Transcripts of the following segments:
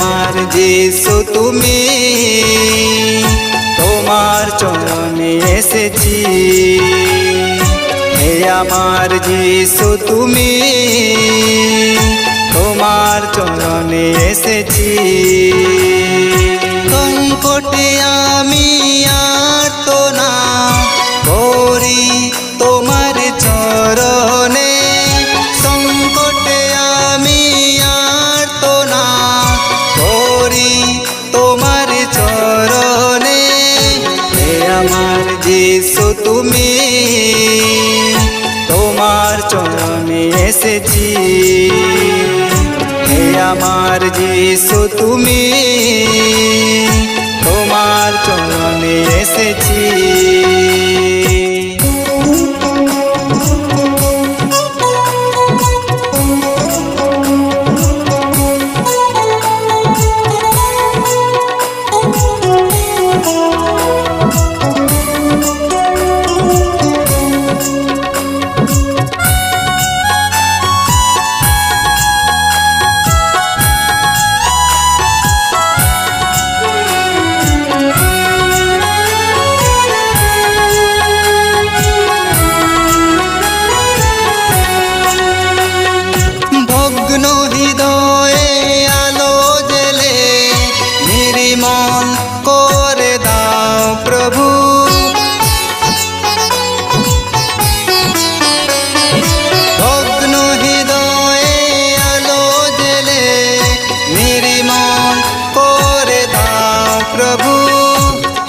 আমার যিশু তুমি, তোমার চরণে এসেছি। হে আমার যিশু তুমি, তোমার চরণে এসেছি। সংকটে আমি আর্তনা করি তোমার চরণে, সংকটে আমি আর্তনা করি তোমার চরণে। হে আমার যিশু তুমি, তোমার চরণে এসেছি। হে আমার যিশু তুমি, তোমার চরণে এসেছি। হৃদয়ে আলো জেলে নির্মল করে দাও প্রভু। ভগ্ন হৃদয়ে আলো জেলে নির্মল করে দাও প্রভু।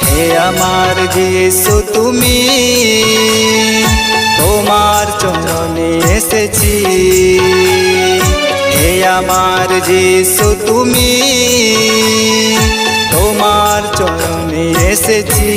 হে আমার যিশু তুমি, তোমার চরণে এসেছি। হে আমার যিশু তুমি, তোমার চরণে এসেছি।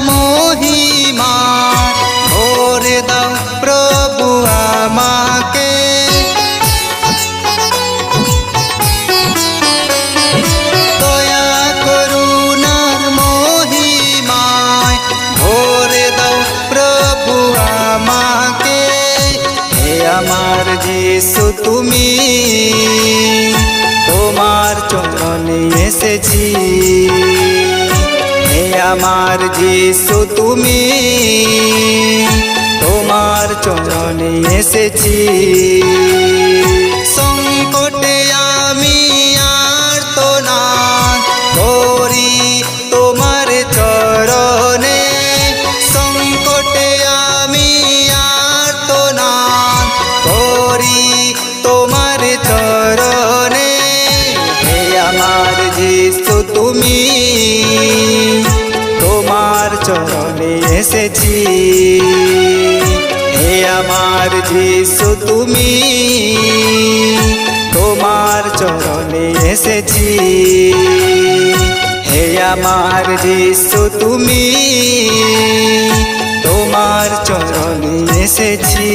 মহিমা ভরে দাও প্রভু আমাকে। দয়া করুণার মহিমায় ভরে দাও প্রভু আমাকে। হে আমার যিশু তুমি, তোমার চরণে এসেছি। হে আমার যিশু তুমি, তোমার চরণে এসেছি। সংকটে আমি আর্তনা করি তোমার চরণে, সংকটে আমি আর্তনা করি তোমার চরণে। হে আমার যিশু তুমি, তোমার চরণে এসেছি। হে আমার যিশু তুমি, তোমার চরণে এসেছি। হে আমার যিশু তুমি, তোমার চরণে এসেছি।